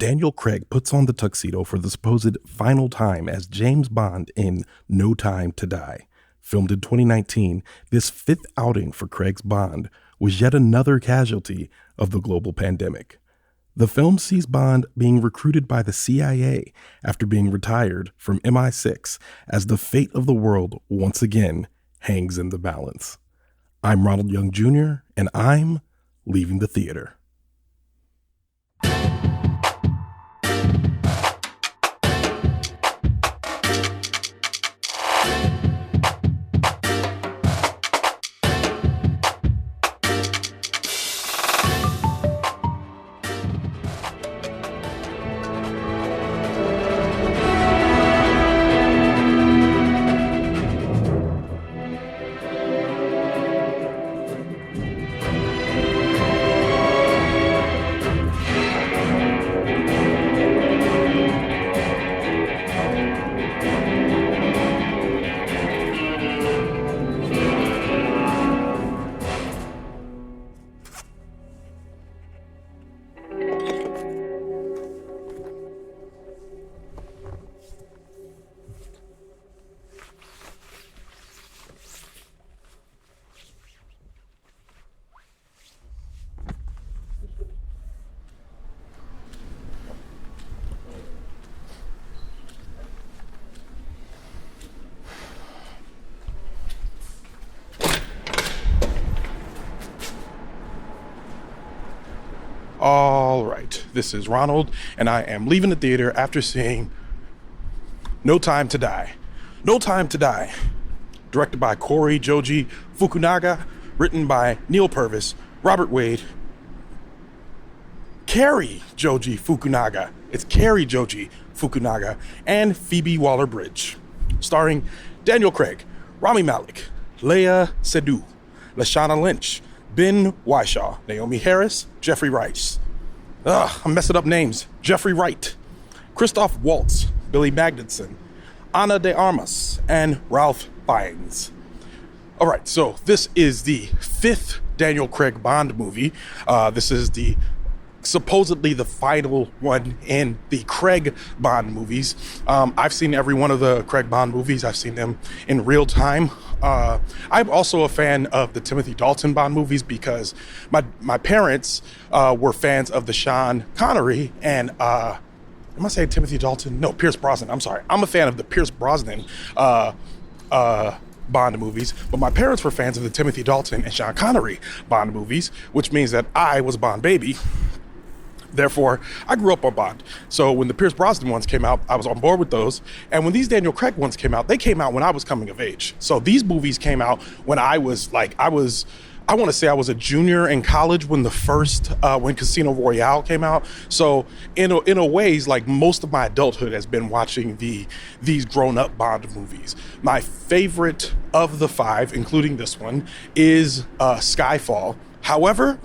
Daniel Craig puts on the tuxedo for the supposed final time as James Bond in No Time to Die. Filmed in 2019, this fifth outing for Craig's Bond was yet another casualty of the global pandemic. The film sees Bond being recruited by the CIA after being retired from MI6 as the fate of the world once again hangs in the balance. I'm Ronald Young Jr., and I'm leaving the theater. All right, this is Ronald, and I am leaving the theater after seeing No Time to Die. No Time to Die, directed by Cory, Joji, Fukunaga, written by Neal, Purvis, Robert Wade, Cary, Joji, Fukunaga. It's Cary, Joji, Fukunaga, and Phoebe Waller-Bridge. Starring Daniel Craig, Rami Malek, Seydoux, Lashana Lynch, Ben Whishaw, Naomie Harris, Jeffrey Rice. I'm messing up names. Jeffrey Wright, Christoph Waltz, Billy Magnussen, Ana de Armas, and Ralph Fiennes. All right, so this is the fifth Daniel Craig Bond movie. This is supposedly the final one in the Craig Bond movies. I've seen every one of the Craig Bond movies. I've seen them in real time. I'm also a fan of the Timothy Dalton Bond movies because my parents were fans of the Sean Connery and am I saying Timothy Dalton? No, Pierce Brosnan. I'm sorry. I'm a fan of the Pierce Brosnan Bond movies, but my parents were fans of the Timothy Dalton and Sean Connery Bond movies, which means that I was a Bond baby. Therefore, I grew up on Bond. So when the Pierce Brosnan ones came out, I was on board with those. And when these Daniel Craig ones came out, they came out when I was coming of age. So these movies came out when I want to say I was a junior in college when when Casino Royale came out. So in a ways, like most of my adulthood has been watching these grown-up Bond movies. My favorite of the five, including this one, is Skyfall. However,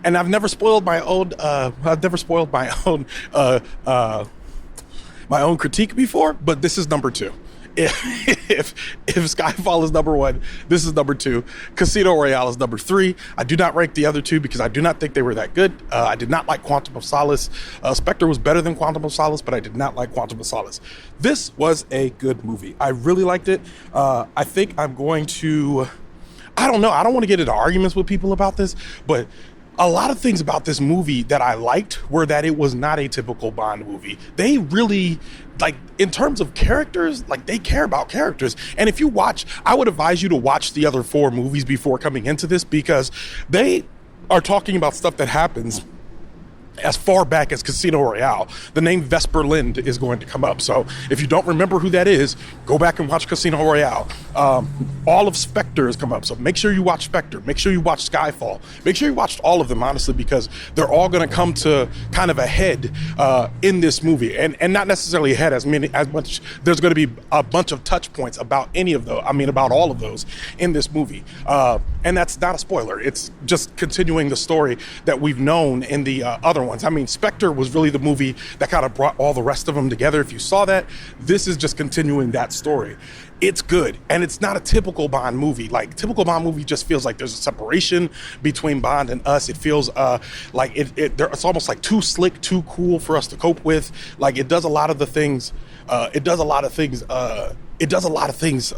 and I've never spoiled my own my own critique before, but this is number two. If Skyfall is number one, this is number two. Casino Royale is number three. I do not rank the other two because I do not think they were that good. I did not like Quantum of Solace. Spectre was better than Quantum of Solace, but I did not like Quantum of Solace. This was a good movie. I really liked it. I think I'm going to, I don't know. I don't want to get into arguments with people about this, but a lot of things about this movie that I liked were that it was not a typical Bond movie. They really, in terms of characters, they care about characters. And if you watch, I would advise you to watch the other four movies before coming into this because they are talking about stuff that happens as far back as Casino Royale. The name Vesper Lind is going to come up. So if you don't remember who that is, go back and watch Casino Royale. All of Spectre has come up. So make sure you watch Spectre. Make sure you watch Skyfall. Make sure you watched all of them, honestly, because they're all going to come to kind of a head in this movie. And not necessarily a head as much. There's going to be a bunch of touch points about about all of those in this movie. And that's not a spoiler. It's just continuing the story that we've known in the other ones. I mean, Spectre was really the movie that kind of brought all the rest of them together. If you saw that, this is just continuing that story. It's good, and it's not a typical Bond movie. Like, typical Bond movie just feels like there's a separation between Bond and us. It feels like it's almost like too slick, too cool for us to cope with. Like, it does a lot of the things. It does a lot of things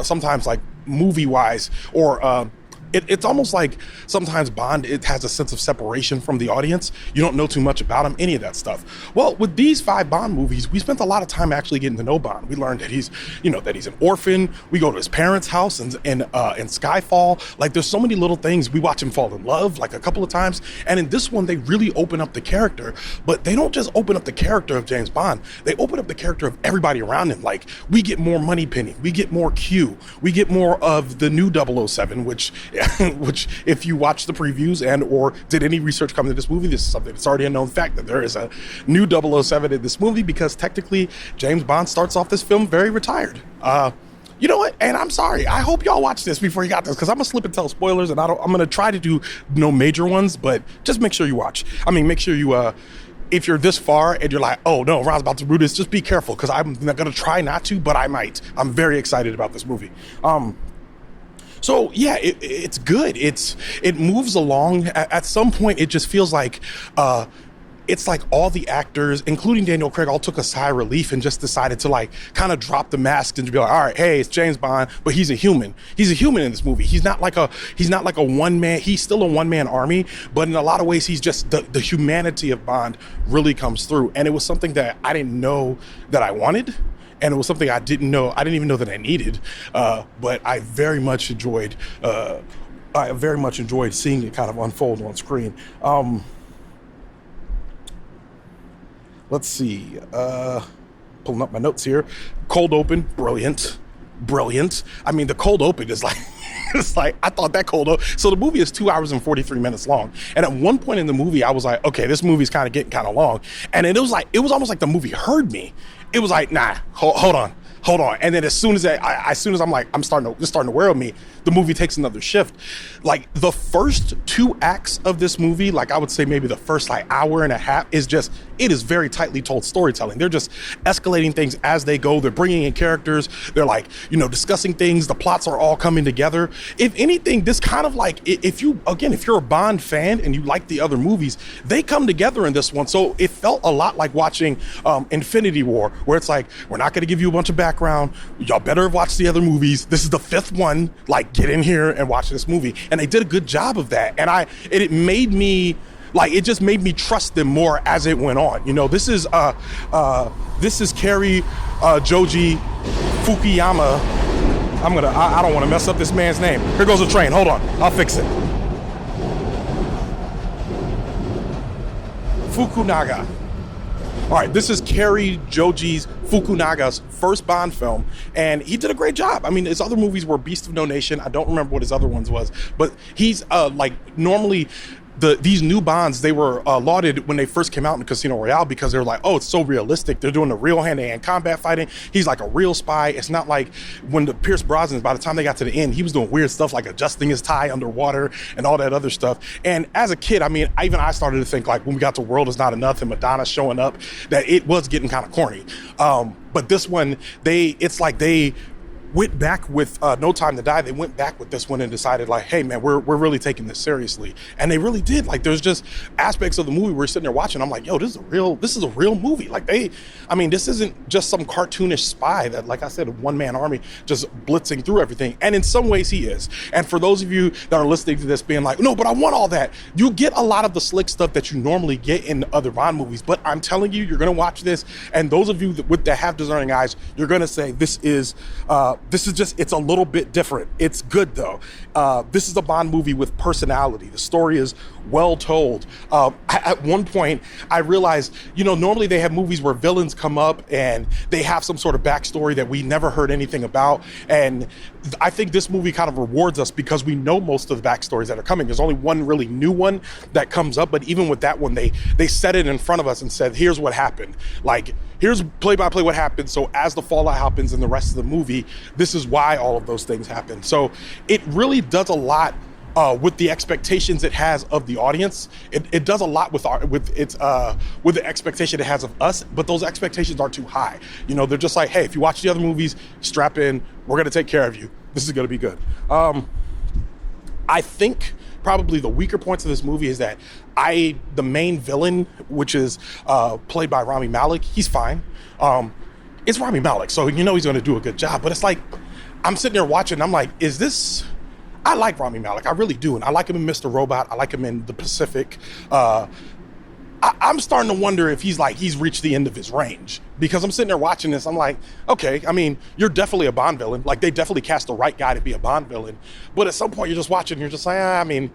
sometimes, like movie-wise, or it's almost like sometimes Bond, it has a sense of separation from the audience. You don't know too much about him, any of that stuff. Well, with these 5 Bond movies, we spent a lot of time actually getting to know Bond. We learned that he's an orphan. We go to his parents' house in Skyfall. Like, there's so many little things. We watch him fall in love like a couple of times. And in this one, they really open up the character, but they don't just open up the character of James Bond. They open up the character of everybody around him. Like, we get more Moneypenny. We get more Q. We get more of the new 007, which if you watch the previews and or did any research coming to this movie, this is something that's already a known fact that there is a new 007 in this movie, because technically James Bond starts off this film very retired. You know what? And I'm sorry. I hope y'all watch this before you got this, because I'm gonna slip and tell spoilers, and I'm gonna try to do no major ones, but just make sure you watch. I mean, make sure you if you're this far and you're like, oh no, Ron's about to ruin this, just be careful, because I'm not gonna try not to, but I might. I'm very excited about this movie. So yeah, it's good. It moves along. At some point, it just feels like it's like all the actors, including Daniel Craig, all took a sigh of relief and just decided to like kind of drop the mask and to be like, all right, hey, it's James Bond, but he's a human. He's a human in this movie. He's not like a one man. He's still a one man army, but in a lot of ways, he's just the humanity of Bond really comes through. And it was something that I didn't know that I wanted. And it was something I didn't even know that I needed, but I very much enjoyed seeing it kind of unfold on screen. Let's see, pulling up my notes here. Cold open, brilliant. I mean, the cold open is like, it's like, I thought that cold open. So the movie is 2 hours and 43 minutes long. And at one point in the movie, I was like, okay, this movie's kind of getting kind of long. And it was almost like the movie heard me. It was like, nah, hold on. And then as soon as I'm like, it's starting to wear on me, the movie takes another shift. Like, the first 2 acts of this movie, like I would say maybe the first like hour and a half, it is very tightly told storytelling. They're just escalating things as they go. They're bringing in characters. They're like, discussing things. The plots are all coming together. If anything, this kind of like, if you're a Bond fan and you like the other movies, they come together in this one. So it felt a lot like watching Infinity War, where it's like, we're not going to give you a bunch of background. Y'all better have watched the other movies. This is the 5th one. Like, get in here and watch this movie. And they did a good job of that. And it made me, like, it just made me trust them more as it went on. This is Cary, Joji, Fukuyama. I don't want to mess up this man's name. Here goes the train. Hold on. I'll fix it. Fukunaga. All right, this is Cary Joji's Fukunaga's first Bond film, and he did a great job. I mean, his other movies were Beast of No Nation. I don't remember what his other ones was, but he's normally these new Bonds, they were lauded when they first came out in Casino Royale, because they were like, oh, it's so realistic. They're doing the real hand-to-hand combat fighting. He's like a real spy. It's not like when the Pierce Brosnan, by the time they got to the end, he was doing weird stuff like adjusting his tie underwater and all that other stuff. And as a kid, I mean, I started to think, like, when we got to World Is Not Enough and Madonna showing up, that it was getting kind of corny. But this one, it's like they went back with No Time to Die. They went back with this one and decided, like, hey man, we're really taking this seriously. And they really did. Like, there's just aspects of the movie we're sitting there watching. I'm like, yo, this is a real movie. Like, this isn't just some cartoonish spy that, like I said, a one-man army just blitzing through everything. And in some ways he is. And for those of you that are listening to this being like, no, but I want all that, you get a lot of the slick stuff that you normally get in other Bond movies. But I'm telling you, you're going to watch this, and those of you that have discerning eyes, you're going to say, this is just, it's a little bit different. It's good though. This is a Bond movie with personality. The story is well told. At one point, I realized, normally they have movies where villains come up and they have some sort of backstory that we never heard anything about. And I think this movie kind of rewards us because we know most of the backstories that are coming. There's only one really new one that comes up, but even with that one, they set it in front of us and said, here's what happened. Like, here's play by play what happened. So as the fallout happens in the rest of the movie, this is why all of those things happen. So it really does a lot with the expectations it has of the audience. It does a lot with the expectation it has of us, but those expectations are too high. You know, they're just like, hey, if you watch the other movies, strap in, we're gonna take care of you. This is gonna be good. I think probably the weaker points of this movie is that the main villain, which is played by Rami Malek, he's fine. It's Rami Malek, so you know he's gonna do a good job, but it's like, I'm sitting there watching, I'm like, I like Rami Malek, I really do, and I like him in Mr. Robot, I like him in The Pacific. I'm starting to wonder if he's reached the end of his range, because I'm sitting there watching this, I'm like, okay, I mean, you're definitely a Bond villain, like they definitely cast the right guy to be a Bond villain, but at some point you're just watching and you're just like,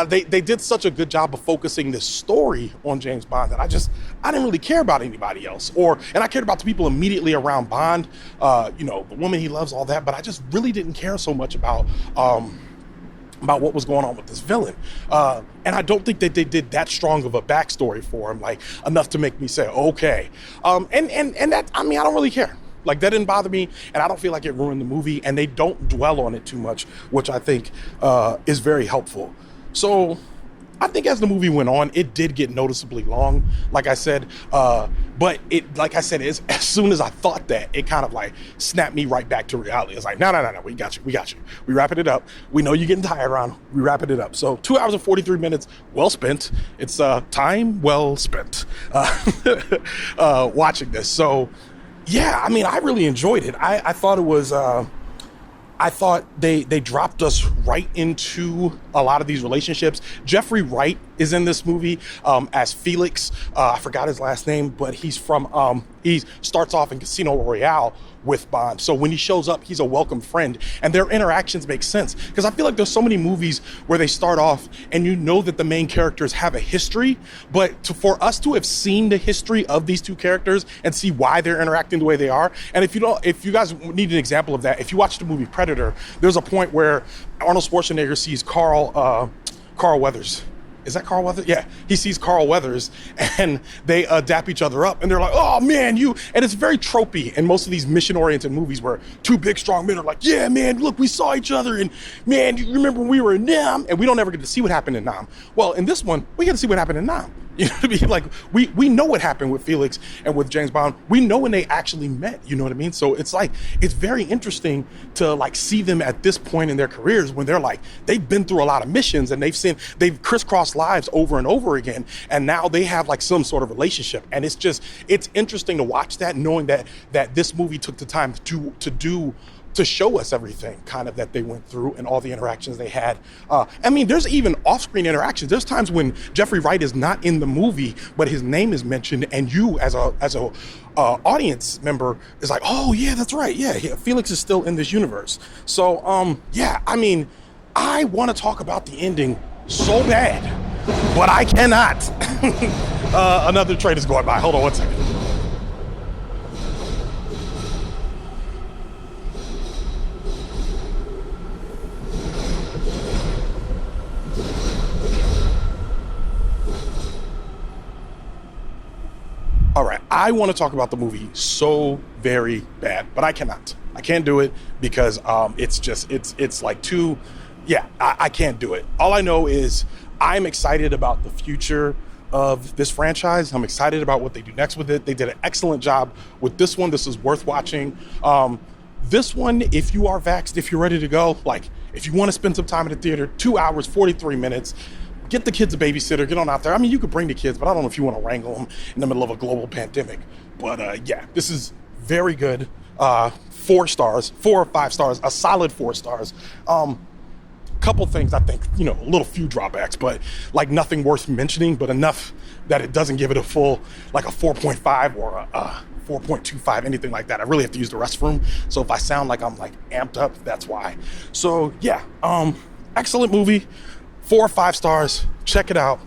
they did such a good job of focusing this story on James Bond that I didn't really care about anybody else, and I cared about the people immediately around Bond, you know, the woman he loves, all that, but I just really didn't care so much about what was going on with this villain. And I don't think that they did that strong of a backstory for him, like enough to make me say, okay. And that, I mean, I don't really care. Like, that didn't bother me, and I don't feel like it ruined the movie, and they don't dwell on it too much, which I think is very helpful. So I think as the movie went on, it did get noticeably long, like I said, but as soon as I thought that, it kind of like snapped me right back to reality. It's like, no, we got you. We wrapping it up. We know you're getting tired, Ron. We wrapping it up. So 2 hours and 43 minutes, well spent. It's time well spent watching this. So yeah, I mean, I really enjoyed it. I thought it was, I thought they dropped us right into a lot of these relationships. Jeffrey Wright is in this movie as Felix. I forgot his last name, but he starts off in Casino Royale with Bond. So when he shows up, he's a welcome friend, and their interactions make sense, because I feel like there's so many movies where they start off and you know that the main characters have a history, but for us to have seen the history of these two characters and see why they're interacting the way they are. And if you guys need an example of that, if you watch the movie Predator, there's a point where Arnold Schwarzenegger sees Carl Weathers. Is that Carl Weathers? Yeah, he sees Carl Weathers, and they dap each other up, and they're like, oh man, and it's very tropey in most of these mission-oriented movies where two big, strong men are like, yeah, man, look, we saw each other, and man, you remember when we were in Nam? And we don't ever get to see what happened in Nam. Well, in this one, we get to see what happened in Nam. You know what I mean? Like, we know what happened with Felix and with James Bond. We know when they actually met, you know what I mean? So it's like, it's very interesting to like see them at this point in their careers when they're like, they've been through a lot of missions and they've crisscrossed lives over and over again. And now they have like some sort of relationship. And it's interesting to watch that, knowing that this movie took the time to show us everything kind of that they went through and all the interactions they had. I mean, there's even off-screen interactions. There's times when Jeffrey Wright is not in the movie, but his name is mentioned, and you as a audience member is like, oh yeah, that's right. Yeah, Felix is still in this universe. So yeah, I mean, I want to talk about the ending so bad, but I cannot. Another train is going by. Hold on one second. All right, I want to talk about the movie so very bad, but I cannot. I can't do it because it's like too, yeah, I can't do it. All I know is I'm excited about the future of this franchise. I'm excited about what they do next with it. They did an excellent job with this one. This is worth watching. This one, if you are vaxxed, if you're ready to go, like if you want to spend some time in the theater, 2 hours, 43 minutes, get the kids a babysitter, get on out there. I mean, you could bring the kids, but I don't know if you want to wrangle them in the middle of a global pandemic. But yeah, this is very good. 4 stars, 4 or 5 stars, a solid 4 stars. Couple things, I think, a little few drawbacks, but like nothing worth mentioning, but enough that it doesn't give it a full, like a 4.5 or a 4.25, anything like that. I really have to use the restroom. So if I sound like I'm like amped up, that's why. So yeah, excellent movie. 4 or 5 stars. Check it out.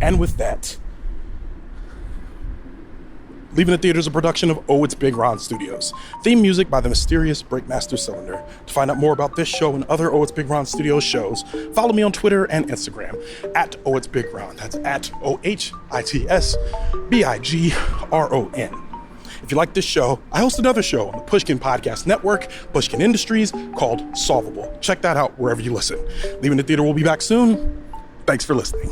And with that, Leaving the Theater is a production of ohitsBigRon Studios. Theme music by the mysterious Breakmaster Cylinder. To find out more about this show and other ohitsBigRon Studios shows, follow me on Twitter and Instagram at ohitsBigRon. That's at ohitsBigron. If you like this show, I host another show on the Pushkin Podcast Network, Pushkin Industries, called Solvable. Check that out wherever you listen. Leaving the Theater will be back soon. Thanks for listening.